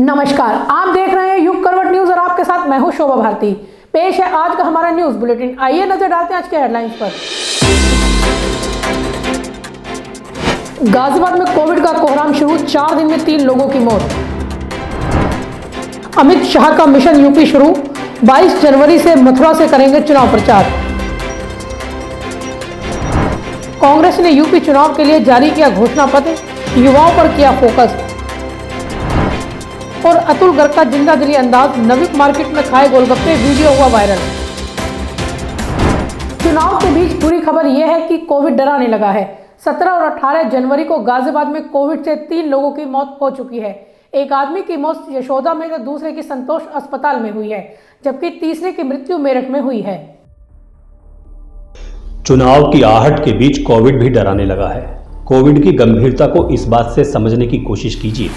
नमस्कार, आप देख रहे हैं युग करवट न्यूज और आपके साथ मैं हूं शोभा भारती। पेश है आज का हमारा न्यूज बुलेटिन। आइए नजर डालते हैं आज के हेडलाइंस पर। गाजियाबाद में कोविड का कोहराम शुरू, 4 दिन में 3 लोगों की मौत। अमित शाह का मिशन यूपी शुरू, 22 जनवरी से मथुरा से करेंगे चुनाव प्रचार। कांग्रेस ने यूपी चुनाव के लिए जारी किया घोषणा पत्र, युवाओं पर किया फोकस। और अतुल गर्ग का जिंदा दिली अंदाज, नविक मार्केट में खाए गोलगप्पे, वीडियो हुआ वायरल। चुनाव के बीच बुरी खबर यह है कि कोविड डराने लगा है। 17 और 18 जनवरी को गाजियाबाद में कोविड से 3 लोगों की मौत हो चुकी है। एक आदमी की मौत यशोदा में तो दूसरे की संतोष अस्पताल में हुई है, जबकि तीसरे की मृत्यु मेरठ में हुई है। चुनाव की आहट के बीच कोविड भी डराने लगा है। कोविड की गंभीरता को इस बात से समझने की कोशिश कीजिए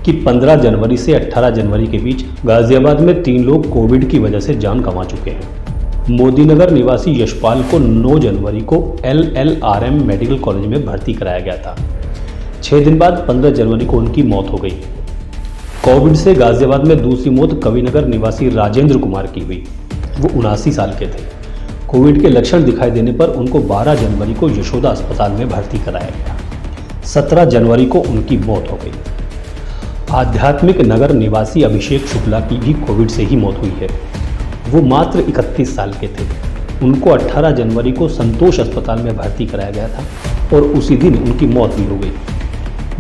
कि 15 जनवरी से 18 जनवरी के बीच गाजियाबाद में 3 लोग कोविड की वजह से जान गंवा चुके हैं। मोदीनगर निवासी यशपाल को 9 जनवरी को LLRM मेडिकल कॉलेज में भर्ती कराया गया था। 6 दिन बाद 15 जनवरी को उनकी मौत हो गई। कोविड से गाजियाबाद में दूसरी मौत कविनगर निवासी राजेंद्र कुमार की हुई। वो 79 साल के थे। कोविड के लक्षण दिखाई देने पर उनको 12 जनवरी को यशोदा अस्पताल में भर्ती कराया गया। 17 जनवरी को उनकी मौत हो गई। आध्यात्मिक नगर निवासी अभिषेक शुक्ला की भी कोविड से ही मौत हुई है। वो मात्र 31 साल के थे। उनको 18 जनवरी को संतोष अस्पताल में भर्ती कराया गया था और उसी दिन उनकी मौत भी हो गई।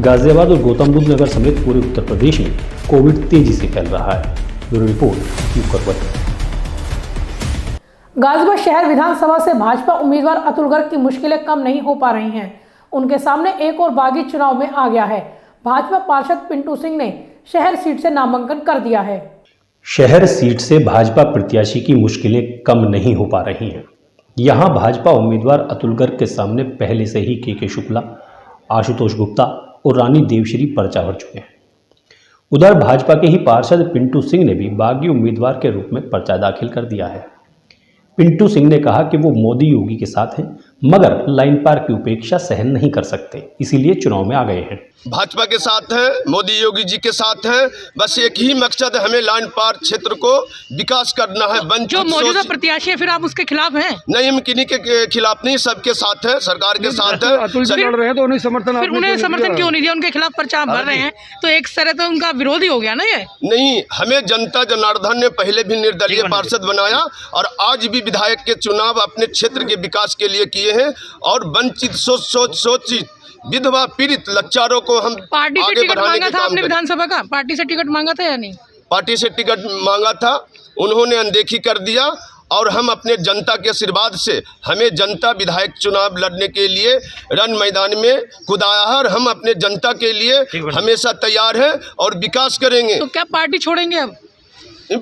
गाजियाबाद और गौतम बुद्ध नगर समेत पूरे उत्तर प्रदेश में कोविड तेजी से फैल रहा है। ब्यूरो रिपोर्ट युग करवट। गाजियाबाद शहर विधानसभा से भाजपा उम्मीदवार अतुल गर्ग की मुश्किलें कम नहीं हो पा रही हैं। उनके सामने एक और बागी चुनाव में आ गया है। भाजपा पार्षद पिंटू सिंह ने शहर सीट से नामांकन कर दिया है। शहर सीट से भाजपा प्रत्याशी की मुश्किलें कम नहीं हो पा रही हैं। यहां भाजपा उम्मीदवार अतुल गर्ग के सामने पहले से ही के शुक्ला, आशुतोष गुप्ता और रानी देवश्री पर्चा भर चुके हैं। उधर भाजपा के ही पार्षद पिंटू सिंह ने भी बागी उम्मीदवार के रूप में पर्चा दाखिल कर दिया है। पिंटू सिंह ने कहा कि वो मोदी योगी के साथ हैं, मगर लाइन पार की उपेक्षा सहन नहीं कर सकते, इसीलिए चुनाव में आ गए हैं। भाजपा के साथ हैं, मोदी योगी जी के साथ हैं। बस एक ही मकसद है, हमें लाइन पार क्षेत्र को विकास करना है। जो मौजूदा प्रत्याशी है, फिर आप उसके खिलाफ हैं? नहीं, हम किन्हीं के खिलाफ नहीं, सबके साथ है, सरकार के साथ है। अतुल जी लड़ रहे हैं तो उन्हें समर्थन, फिर उन्हें समर्थन क्यों नहीं दिया? उनके खिलाफ पर्चा भर रहे हैं तो एक तरह तो उनका विरोधी हो गया ना ये? नहीं, हमें जनता जनार्दन ने पहले भी निर्दलीय पार्षद बनाया और आज भी विधायक के चुनाव अपने क्षेत्र के विकास के लिए किए हैं। और वंचित सोचित विधवा पीड़ित लाचारों को हम पार्टी से आगे टिकट बढ़ाने मांगा के था काम आपने? करें। विधानसभा का पार्टी से टिकट मांगा था या नहीं? पार्टी से टिकट मांगा था, उन्होंने अनदेखी कर दिया। और हम अपने जनता के आशीर्वाद से, हमें जनता विधायक चुनाव लड़ने के लिए रण मैदान में खुदाया है और हम अपने जनता के लिए हमेशा तैयार हैं और विकास करेंगे। तो क्या पार्टी छोड़ेंगे अब?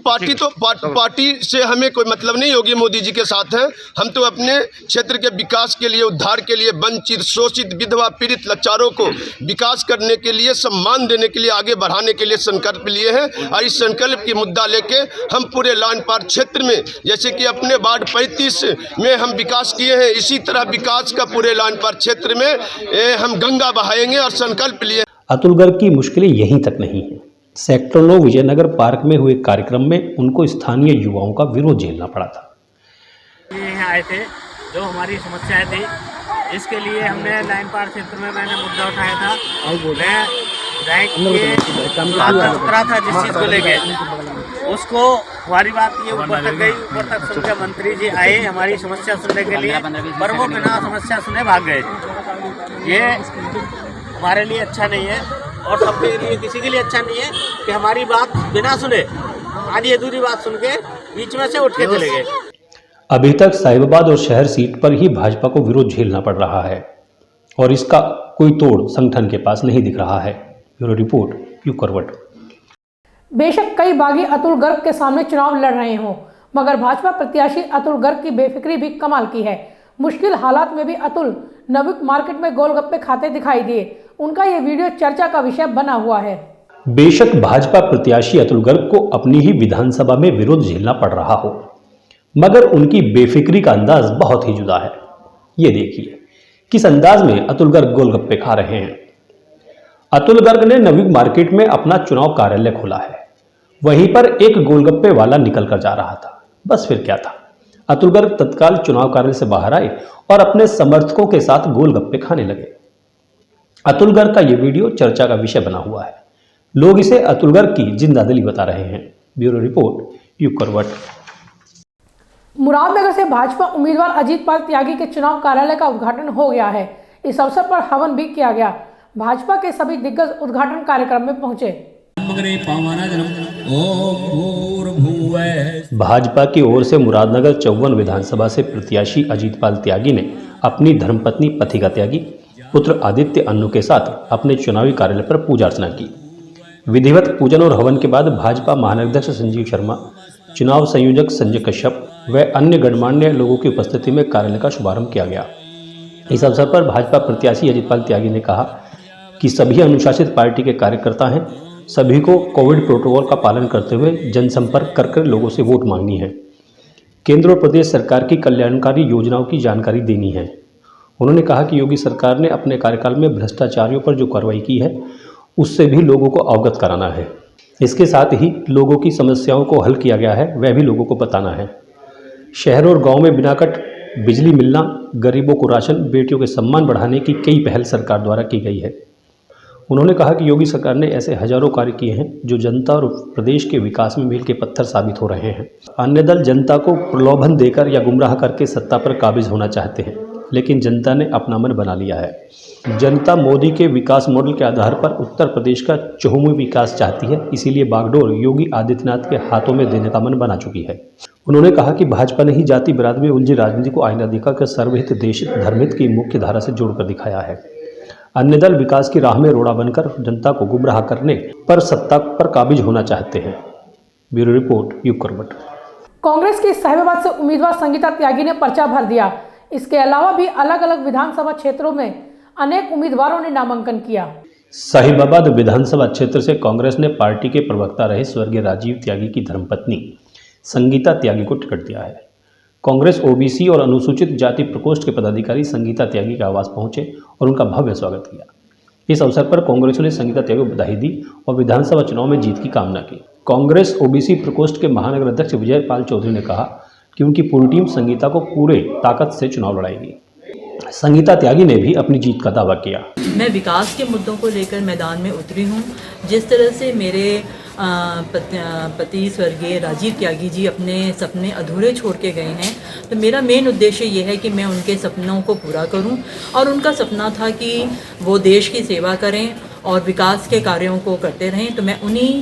पार्टी से हमें कोई मतलब नहीं होगी, मोदी जी के साथ हैं। हम तो अपने क्षेत्र के विकास के लिए, उद्धार के लिए, वंचित शोषित विधवा पीड़ित लाचारों को विकास करने के लिए, सम्मान देने के लिए, आगे बढ़ाने के लिए संकल्प लिए हैं। और इस संकल्प की मुद्दा लेके हम पूरे लाइन पार क्षेत्र में, जैसे कि अपने वार्ड 35 में हम विकास किए हैं, इसी तरह विकास का पूरे लाइन पार क्षेत्र में हम गंगा बहाएंगे और संकल्प लिए। अतुल गर्ग की मुश्किलें यहीं तक नहीं है। सेक्टर 9 विजयनगर पार्क में हुए कार्यक्रम में उनको स्थानीय युवाओं का विरोध झेलना पड़ा था। यहाँ आए थे, जो हमारी समस्याएं थी, इसके लिए हमने लाइन पार क्षेत्र में मैंने मुद्दा उठाया था। मैं उतरा था जिस चीज़ को लेके, उसको हमारी बात ये ऊपर तक गई। ऊपर तक सुनकर मंत्री जी आए हमारी समस्या सुनने के लिए, पर वो बिना समस्या सुने भाग गए। ये हमारे लिए अच्छा नहीं है और सबके लिए, किसी के लिए अच्छा नहीं है कि हमारी बात बिना सुने, आधी अधूरी बात सुन के बीच में से उठ के चले गए। अभी तक साहिबाबाद और शहर सीट पर ही भाजपा को विरोध झेलना पड़ रहा है और इसका कोई तोड़ संगठन के पास नहीं दिख रहा है। ब्यूरो रिपोर्ट युग करवट। बेशक कई बागी अतुल गर्ग के सामने चुनाव लड़ रहे हों, मगर भाजपा प्रत्याशी अतुल गर्ग की बेफिक्री भी कमाल की है। मुश्किल हालात में भी अतुल नविक मार्केट में गोलगप्पे खाते दिखाई दिए। उनका ये वीडियो चर्चा का विषय बना हुआ है। बेशक भाजपा प्रत्याशी अतुल गर्ग को अपनी ही विधानसभा में विरोध झेलना पड़ रहा हो, मगर उनकी बेफिक्री का अंदाज बहुत ही जुदा है। ये देखिए किस अंदाज में अतुल गर्ग गोलगप्पे खा रहे हैं। अतुल गर्ग ने नवी मार्केट में अपना चुनाव कार्यालय खोला है। वहीं पर एक गोलगप्पे वाला निकल कर जा रहा था। बस फिर क्या था, अतुल गर्ग तत्काल चुनाव कार्यालय से बाहर आए और अपने समर्थकों के साथ गोलगप्पे खाने लगे। अतुल गर्ग का ये वीडियो चर्चा का विषय बना हुआ है। लोग इसे अतुल गर्ग की जिंदादिली बता रहे हैं। ब्यूरो रिपोर्ट, युग करवट। मुरादनगर से भाजपा उम्मीदवार अजीतपाल त्यागी के चुनाव कार्यालय का उद्घाटन हो गया है। इस अवसर पर हवन भी किया गया। भाजपा के सभी दिग्गज उद्घाटन कार्यक्रम में पहुंचे। भाजपा की ओर से मुरादनगर 54 विधानसभा से प्रत्याशी अजीतपाल त्यागी ने अपनी धर्मपत्नी पथिका त्यागी, पुत्र आदित्य अन्नू के साथ अपने चुनावी कार्यालय पर पूजा अर्चना की। विधिवत पूजन और हवन के बाद भाजपा महानगराध्यक्ष संजीव शर्मा, चुनाव संयोजक संजय कश्यप व अन्य गणमान्य लोगों की उपस्थिति में कार्यालय का शुभारंभ किया गया। इस अवसर पर भाजपा प्रत्याशी अजीतपाल त्यागी ने कहा कि सभी अनुशासित पार्टी के कार्यकर्ता हैं, सभी को कोविड प्रोटोकॉल का पालन करते हुए जनसंपर्क कर लोगों से वोट मांगनी है। केंद्र और प्रदेश सरकार की कल्याणकारी योजनाओं की जानकारी देनी है। उन्होंने कहा कि योगी सरकार ने अपने कार्यकाल में भ्रष्टाचारियों पर जो कार्रवाई की है उससे भी लोगों को अवगत कराना है। इसके साथ ही लोगों की समस्याओं को हल किया गया है, वह भी लोगों को बताना है। शहर और गांव में बिना कट बिजली मिलना, गरीबों को राशन, बेटियों के सम्मान बढ़ाने की कई पहल सरकार द्वारा की गई है। उन्होंने कहा कि योगी सरकार ने ऐसे हजारों कार्य किए हैं जो जनता और प्रदेश के विकास में मील के पत्थर साबित हो रहे हैं। अन्य दल जनता को प्रलोभन देकर या गुमराह करके सत्ता पर काबिज होना चाहते हैं, लेकिन जनता ने अपना मन बना लिया है। जनता मोदी के विकास मॉडल के आधार पर उत्तर प्रदेश का चहुमुखी विकास चाहती है, इसीलिए बागडोर योगी आदित्यनाथ के हाथों में देने का मन बना चुकी है। उन्होंने कहा कि भाजपा ने ही जाति बिरादरी में उलझी राजनीति को आईना दिखाकर सर्वहित, देश, धर्महित की मुख्य धारा से जोड़कर दिखाया है। अन्य दल विकास की राह में रोड़ा बनकर जनता को गुमराह करने पर सत्ता पर काबिज होना चाहते हैं। ब्यूरो रिपोर्ट, युग करवट। कांग्रेस की साहिबाबाद से उम्मीदवार संगीता त्यागी ने पर्चा भर दिया। इसके अलावा भी अलग अलग विधानसभा क्षेत्रों में अनेक उम्मीदवारों ने नामांकन किया। साहिबाबाद विधानसभा क्षेत्र से कांग्रेस ने पार्टी के प्रवक्ता रहे स्वर्गीय राजीव त्यागी की धर्मपत्नी संगीता त्यागी को टिकट दिया है। कांग्रेस ओबीसी और अनुसूचित जाति प्रकोष्ठ के पदाधिकारी संगीता त्यागी के आवास पहुंचे और उनका भव्य स्वागत किया। इस अवसर पर कांग्रेस ने संगीता त्यागी को बधाई दी और विधानसभा चुनाव में जीत की कामना की। कांग्रेस ओबीसी प्रकोष्ठ के महानगर अध्यक्ष विजय पाल चौधरी ने कहा कि उनकी पूरी टीम संगीता को पूरे ताकत से चुनाव लड़ाएगी। संगीता त्यागी ने भी अपनी जीत का दावा किया। मैं विकास के मुद्दों को लेकर मैदान में उतरी हूँ। जिस तरह से मेरे पति स्वर्गीय राजीव त्यागी जी अपने सपने अधूरे छोड़ के गए हैं, तो मेरा मेन उद्देश्य ये है कि मैं उनके सपनों को पूरा करूं। और उनका सपना था कि वो देश की सेवा करें और विकास के कार्यों को करते रहें। तो मैं उन्हीं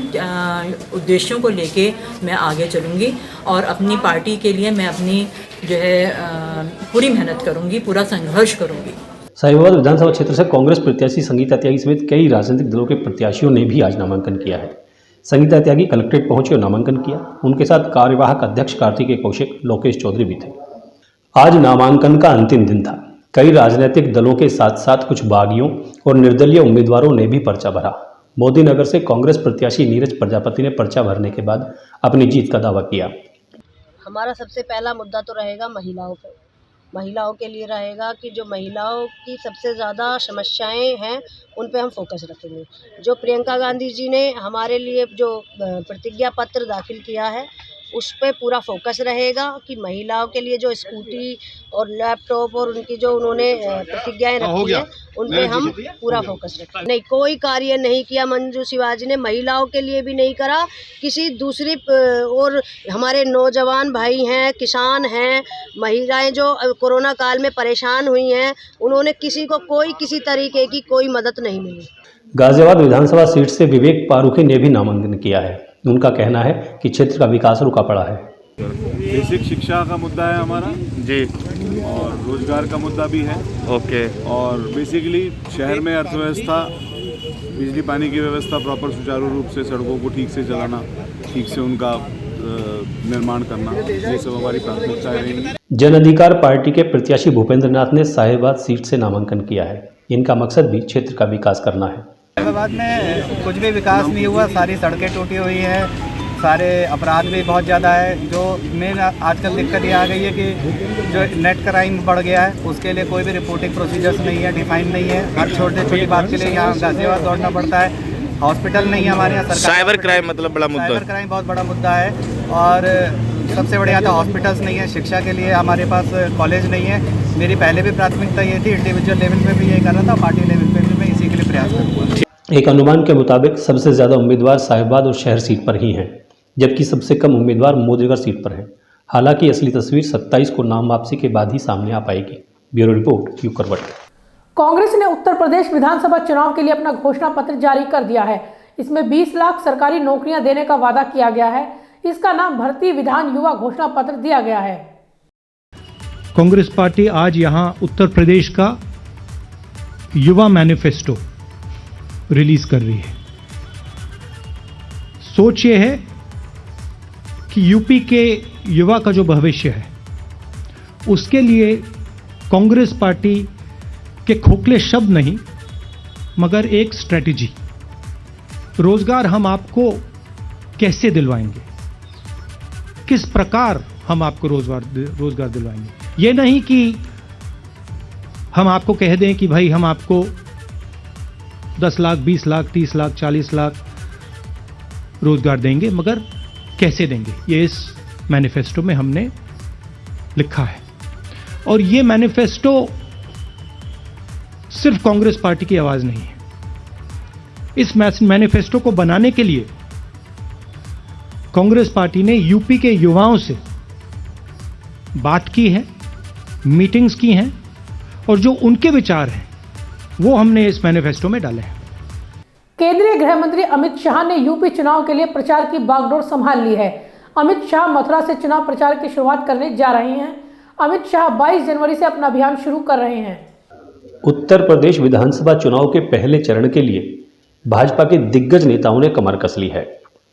उद्देश्यों को लेके मैं आगे चलूँगी और अपनी पार्टी के लिए मैं अपनी जो है पूरी मेहनत करूँगी, पूरा संघर्ष करूँगी। साहिबाबाद विधानसभा क्षेत्र से कांग्रेस प्रत्याशी संगीता त्यागी समेत कई राजनीतिक दलों के प्रत्याशियों ने भी आज नामांकन किया है। संगीता त्यागी कलेक्ट्रेट पहुंचे और नामांकन किया। उनके साथ कार्यवाहक अध्यक्ष कार्तिकेय कौशिक, लोकेश चौधरी भी थे। आज नामांकन का अंतिम दिन था। कई राजनीतिक दलों के साथ साथ कुछ बागियों और निर्दलीय उम्मीदवारों ने भी पर्चा भरा। मोदी नगर से कांग्रेस प्रत्याशी नीरज प्रजापति ने पर्चा भरने के बाद अपनी जीत का दावा किया। हमारा सबसे पहला मुद्दा तो रहेगा महिलाओं पर। महिलाओं के लिए रहेगा कि जो महिलाओं की सबसे ज़्यादा समस्याएं हैं उन पे हम फोकस रखेंगे। जो प्रियंका गांधी जी ने हमारे लिए जो प्रतिज्ञा पत्र दाखिल किया है उस पे पूरा फोकस रहेगा कि महिलाओं के लिए जो स्कूटी और लैपटॉप और उनकी जो उन्होंने प्रतिज्ञाएं रखी हैं उन पे हम पूरा फोकस रखें। नहीं, कोई कार्य नहीं किया मंजू शिवाजी ने, महिलाओं के लिए भी नहीं करा। किसी दूसरी और हमारे नौजवान भाई हैं, किसान हैं, महिलाएं जो कोरोना काल में परेशान हुई हैं, उन्होंने किसी को कोई किसी तरीके की कोई मदद नहीं मिली। गाजियाबाद विधानसभा सीट से विवेक पारुखे ने भी नामांकन किया है। उनका कहना है कि क्षेत्र का विकास रुका पड़ा है। बेसिक शिक्षा का मुद्दा है हमारा जी, और रोजगार का मुद्दा भी है। ओके। और बेसिकली शहर में अर्थव्यवस्था, बिजली पानी की व्यवस्था प्रॉपर सुचारू रूप से, सड़कों को ठीक से चलाना, ठीक से उनका निर्माण करना, ये सब हमारी प्राथमिकताएं रहेंगी। जन अधिकार पार्टी के प्रत्याशी भूपेंद्र नाथ ने साहिबाबाद सीट से नामांकन किया है। इनका मकसद भी क्षेत्र का विकास करना है। साहिबाबाद में कुछ भी विकास नहीं हुआ, सारी सड़कें टूटी हुई है, सारे अपराध भी बहुत ज़्यादा है। जो मेन आजकल दिक्कत ये आ गई है कि जो नेट क्राइम बढ़ गया है, उसके लिए कोई भी रिपोर्टिंग प्रोसीजर्स नहीं है, डिफाइन नहीं है। हर छोटी बात के लिए यहाँ गाजियाबाद दौड़ना पड़ता है। हॉस्पिटल नहीं है हमारे यहाँ। साइबर क्राइम मतलब बड़ा मुद्दा है। साइबर क्राइम बहुत बड़ा मुद्दा है। और सबसे बढ़िया तो हॉस्पिटल्स नहीं है। शिक्षा के लिए हमारे पास कॉलेज नहीं है। मेरी पहले भी प्राथमिकता ये थी, इंडिविजुअल लेवल पे भी यही कर रहा था, पार्टी लेवल पे भी मैं इसी के लिए प्रयास करूँगा। एक अनुमान के मुताबिक सबसे ज़्यादा उम्मीदवार साहिबाबाद और शहर सीट पर ही हैं, जबकि सबसे कम उम्मीदवार मोदीगढ़ सीट पर हैं। हालांकि असली तस्वीर 27 को नाम वापसी के बाद ही सामने आ पाएगी। ब्यूरो रिपोर्ट, यू करवट। कांग्रेस ने उत्तर प्रदेश विधानसभा चुनाव के लिए अपना घोषणा पत्र जारी कर दिया है। इसमें 20 लाख सरकारी नौकरियां देने का वादा किया गया है। इसका नाम भर्ती विधान युवा घोषणा पत्र दिया गया है। कांग्रेस पार्टी आज यहां उत्तर प्रदेश का युवा मैनिफेस्टो रिलीज कर रही है। सोच ये है कि यूपी के युवा का जो भविष्य है, उसके लिए कांग्रेस पार्टी के खोखले शब्द नहीं, मगर एक स्ट्रेटजी। रोजगार हम आपको कैसे दिलवाएंगे, किस प्रकार हम आपको रोजगार दिलवाएंगे। ये नहीं कि हम आपको कह दें कि भाई हम आपको 10 लाख, 20 लाख, 30 लाख, 40 लाख रोजगार देंगे, मगर कैसे देंगे, ये इस मैनिफेस्टो में हमने लिखा है। और ये मैनिफेस्टो सिर्फ कांग्रेस पार्टी की आवाज नहीं है। इस मैनिफेस्टो को बनाने के लिए कांग्रेस पार्टी ने यूपी के युवाओं से बात की है, मीटिंग्स की हैं, और जो उनके विचार हैं वो हमने इस मैनिफेस्टो में डाले हैं। केंद्रीय गृह मंत्री अमित शाह ने यूपी चुनाव के लिए प्रचार की बागडोर संभाल ली है। अमित शाह मथुरा से चुनाव प्रचार की शुरुआत करने जा रहे हैं। अमित शाह 22 जनवरी से अपना अभियान शुरू कर रहे हैं। उत्तर प्रदेश विधानसभा चुनाव के पहले चरण के लिए भाजपा के दिग्गज नेताओं ने कमर कस ली है।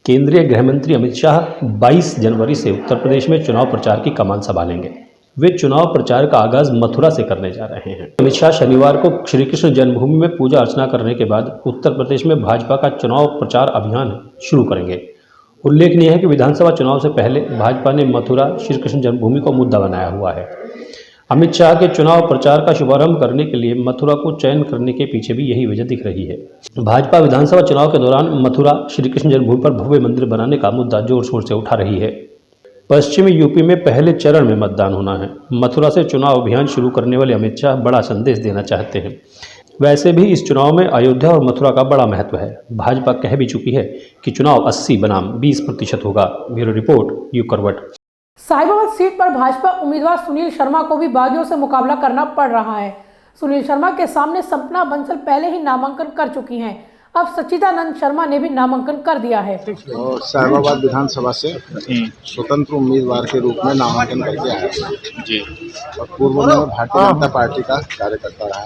केंद्रीय गृह मंत्री अमित शाह 22 जनवरी से उत्तर प्रदेश में चुनाव प्रचार की कमान संभालेंगे। वे चुनाव प्रचार का आगाज मथुरा से करने जा रहे हैं। अमित शाह शनिवार को श्री कृष्ण जन्मभूमि में पूजा अर्चना करने के बाद उत्तर प्रदेश में भाजपा का चुनाव प्रचार अभियान शुरू करेंगे। उल्लेखनीय है कि विधानसभा चुनाव से पहले भाजपा ने मथुरा श्री कृष्ण जन्मभूमि को मुद्दा बनाया हुआ है। अमित शाह के चुनाव प्रचार का शुभारंभ करने के लिए मथुरा को चयन करने के पीछे भी यही वजह दिख रही है। भाजपा विधानसभा चुनाव के दौरान मथुरा श्री कृष्ण जन्मभूमि पर भव्य मंदिर बनाने का मुद्दा जोर शोर से उठा रही है। पश्चिमी यूपी में पहले चरण में मतदान होना है। मथुरा से चुनाव अभियान शुरू करने वाले अमित शाह बड़ा संदेश देना चाहते हैं। वैसे भी इस चुनाव में अयोध्या और मथुरा का बड़ा महत्व है। भाजपा कह भी चुकी है कि चुनाव 80 बनाम 20% होगा। ब्यूरो रिपोर्ट, यू करवट। साहिबाबाद सीट पर भाजपा उम्मीदवार सुनील शर्मा को भी बागियों से मुकाबला करना पड़ रहा है। सुनील शर्मा के सामने सपना बंसल पहले ही नामांकन कर चुकी हैं। अब सच्चिदानंद शर्मा ने भी नामांकन कर दिया है और साहिबाबाद विधानसभा से स्वतंत्र उम्मीदवार के रूप में नामांकन करके आया जी। और पूर्व में भारतीय जनता पार्टी का कार्यकर्ता रहा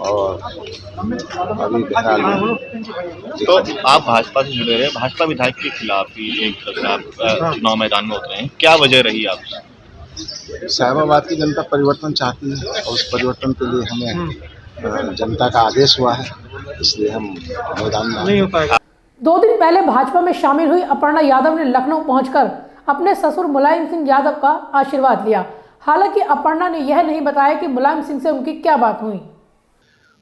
और अभी बिहार में। तो आप भाजपा से जुड़े रहे, भाजपा विधायक के खिलाफ ही एक तरह से आप चुनाव मैदान में उतरे हैं, क्या वजह रही आप? साहिबाबाद की जनता परिवर्तन चाहती है और उस परिवर्तन के लिए हमें जनता का आदेश हुआ है, इसलिए हम मैदान में नहीं हो पाएगा। 2 दिन पहले भाजपा में शामिल हुई अपर्णा यादव ने लखनऊ पहुंचकर अपने ससुर मुलायम सिंह यादव का आशीर्वाद लिया। हालांकि अपर्णा ने यह नहीं बताया कि मुलायम सिंह से उनकी क्या बात हुई।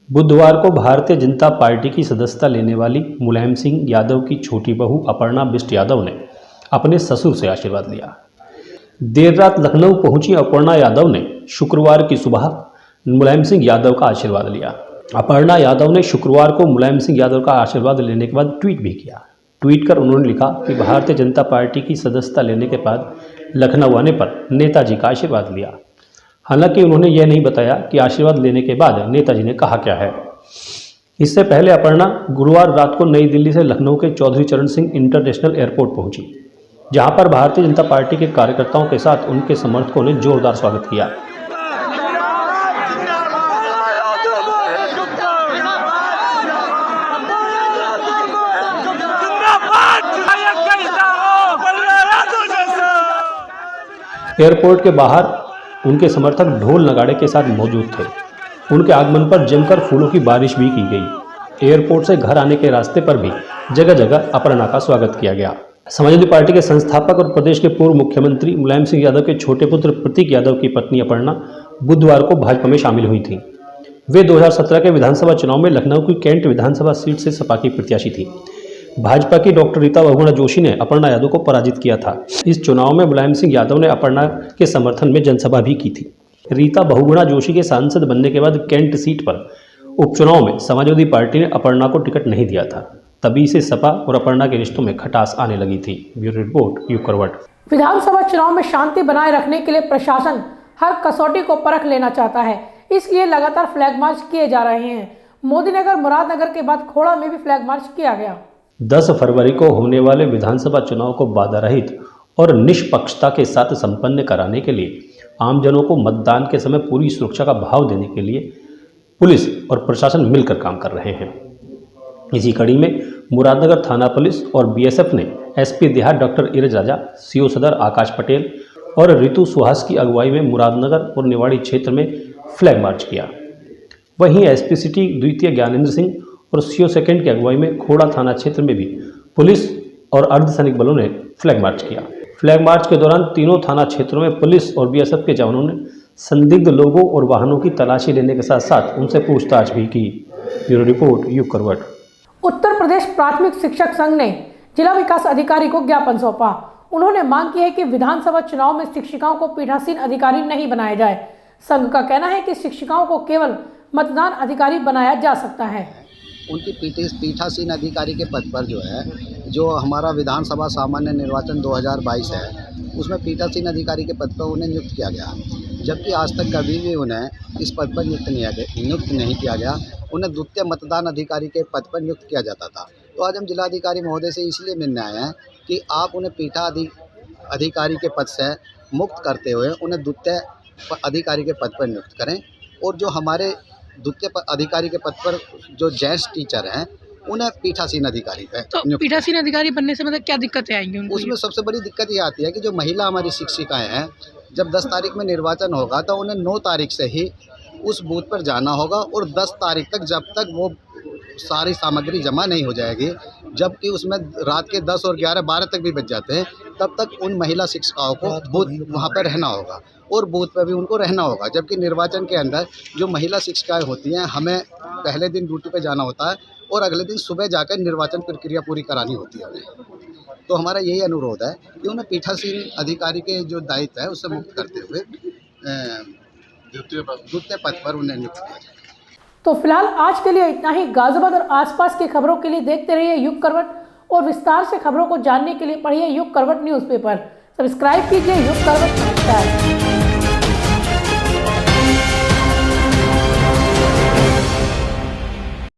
बुधवार को भारतीय जनता पार्टी की सदस्यता लेने वाली मुलायम सिंह यादव की छोटी बहू अपर्णा बिष्ट यादव ने अपने ससुर से आशीर्वाद लिया। देर रात लखनऊ पहुंची अपर्णा यादव ने शुक्रवार की सुबह मुलायम सिंह यादव का आशीर्वाद लिया। अपर्णा यादव ने शुक्रवार को मुलायम सिंह यादव का आशीर्वाद लेने के बाद ट्वीट भी किया। ट्वीट कर उन्होंने लिखा कि भारतीय जनता पार्टी की सदस्यता लेने के बाद लखनऊ आने पर नेताजी का आशीर्वाद लिया। हालांकि उन्होंने यह नहीं बताया कि आशीर्वाद लेने के बाद नेताजी ने कहा क्या है। इससे पहले अपर्णा गुरुवार रात को नई दिल्ली से लखनऊ के चौधरी चरण सिंह इंटरनेशनल एयरपोर्ट पहुंची, जहां पर भारतीय जनता पार्टी के कार्यकर्ताओं के साथ उनके समर्थकों ने जोरदार स्वागत किया। एयरपोर्ट के बाहर उनके समर्थक ढोल नगाड़े के साथ मौजूद थे। उनके आगमन पर जमकर फूलों की बारिश भी की गई। एयरपोर्ट से घर आने के रास्ते पर भी जगह जगह अपर्णा का स्वागत किया गया। समाजवादी पार्टी के संस्थापक और प्रदेश के पूर्व मुख्यमंत्री मुलायम सिंह यादव के छोटे पुत्र प्रतीक यादव की पत्नी अपर्णा बुधवार को भाजपा में शामिल हुई थी। वे 2017 के विधानसभा चुनाव में लखनऊ की कैंट विधानसभा सीट से सपा की प्रत्याशी थी। भाजपा की डॉक्टर रीता बहुगुणा जोशी ने अपर्णा यादव को पराजित किया था। इस चुनाव में मुलायम सिंह यादव ने अपर्णा के समर्थन में जनसभा भी की थी। रीता बहुगुणा जोशी के सांसद बनने के बाद कैंट सीट पर उपचुनाव में समाजवादी पार्टी ने अपर्णा को टिकट नहीं दिया था। तभी से सपा और अपर्णा के रिश्तों में खटास आने लगी थी। ब्यूरो रिपोर्ट, युग करवट। विधानसभा चुनाव में शांति बनाए रखने के लिए प्रशासन हर कसौटी को परख लेना चाहता है, इसलिए लगातार फ्लैग मार्च किए जा रहे हैं। मोदीनगर, मुरादनगर के बाद खोड़ा में भी फ्लैग मार्च किया गया। 10 फरवरी को होने वाले विधानसभा चुनाव को बाधा रहित और निष्पक्षता के साथ संपन्न कराने के लिए आमजनों को मतदान के समय पूरी सुरक्षा का भाव देने के लिए पुलिस और प्रशासन मिलकर काम कर रहे हैं। इसी कड़ी में मुरादनगर थाना पुलिस और बीएसएफ ने एसपी देहात डॉक्टर इरज राजा, सीओ सदर आकाश पटेल और ऋतु सुहास की अगुवाई में मुरादनगर और निवाड़ी क्षेत्र में फ्लैग मार्च किया। वहीं एसपी सिटी द्वितीय ज्ञानेंद्र सिंह और सीओ सेकंड की अगुवाई में खोड़ा थाना क्षेत्र में भी पुलिस और अर्धसैनिक बलों ने फ्लैग मार्च किया। फ्लैग मार्च के दौरान तीनों थाना क्षेत्रों में पुलिस और बीएसएफ के जवानों ने संदिग्ध लोगों और वाहनों की तलाशी लेने के साथ साथ उनसे पूछताछ भी की। ब्यूरो रिपोर्ट, युग करवट। उत्तर प्रदेश प्राथमिक शिक्षक संघ ने जिला विकास अधिकारी को ज्ञापन सौंपा। उन्होंने मांग की है कि विधानसभा चुनाव में शिक्षिकाओं को पीठासीन अधिकारी नहीं बनाया जाए। संघ का कहना है कि शिक्षिकाओं को केवल मतदान अधिकारी बनाया जा सकता है। उनकी पीठासीन अधिकारी के पद पर जो हमारा विधानसभा सामान्य निर्वाचन 2022 है, उसमें पीठासीन अधिकारी के पद पर उन्हें नियुक्त किया गया, जबकि आज तक कभी भी उन्हें इस पद पर नियुक्त नहीं किया गया। उन्हें द्वितीय मतदान अधिकारी के पद पर नियुक्त किया जाता था। तो आज हम जिलाधिकारी महोदय से इसलिए मिलने आए हैं कि आप उन्हें अधिकारी के पद से मुक्त करते हुए उन्हें द्वितीय अधिकारी के पद पर नियुक्त करें, और जो हमारे द्वितीय अधिकारी के पद पर जो जेंट्स टीचर हैं उन्हें पीठासीन अधिकारी पे। तो पीठासीन अधिकारी बनने से मतलब क्या दिक्कतें आएंगी उनको? उसमें सबसे बड़ी दिक्कत ये आती है कि जो महिला हमारी शिक्षिकाएं हैं, जब 10 तारीख में निर्वाचन होगा तो उन्हें 9 तारीख से ही उस बूथ पर जाना होगा, और 10 तारीख तक जब तक वो सारी सामग्री जमा नहीं हो जाएगी, जबकि उसमें रात के 10 और 11, 12 तक भी बच जाते हैं, तब तक उन महिला शिक्षिकाओं को बूथ वहाँ पर रहना होगा और बूथ पर भी उनको रहना होगा। जबकि निर्वाचन के अंदर जो महिला शिक्षिकाएं होती हैं, हमें पहले दिन ड्यूटी पे जाना होता है और अगले दिन सुबह जाकर निर्वाचन प्रक्रिया पूरी करानी होती है उन्हें। तो हमारा यही अनुरोध है कि उन्हें पीठासीन अधिकारी के जो दायित्व है उससे मुक्त करते हुए द्वितीय पद पर उन्हें नियुक्त किया जाए। तो फिलहाल आज के लिए इतना ही। गाजियाबाद और आसपास की खबरों के लिए देखते रहिए युग करवट, और विस्तार से खबरों को जानने के लिए पढ़िए युग करवट न्यूज़पेपर। सब्सक्राइब कीजिए युग करवट। नमस्कार।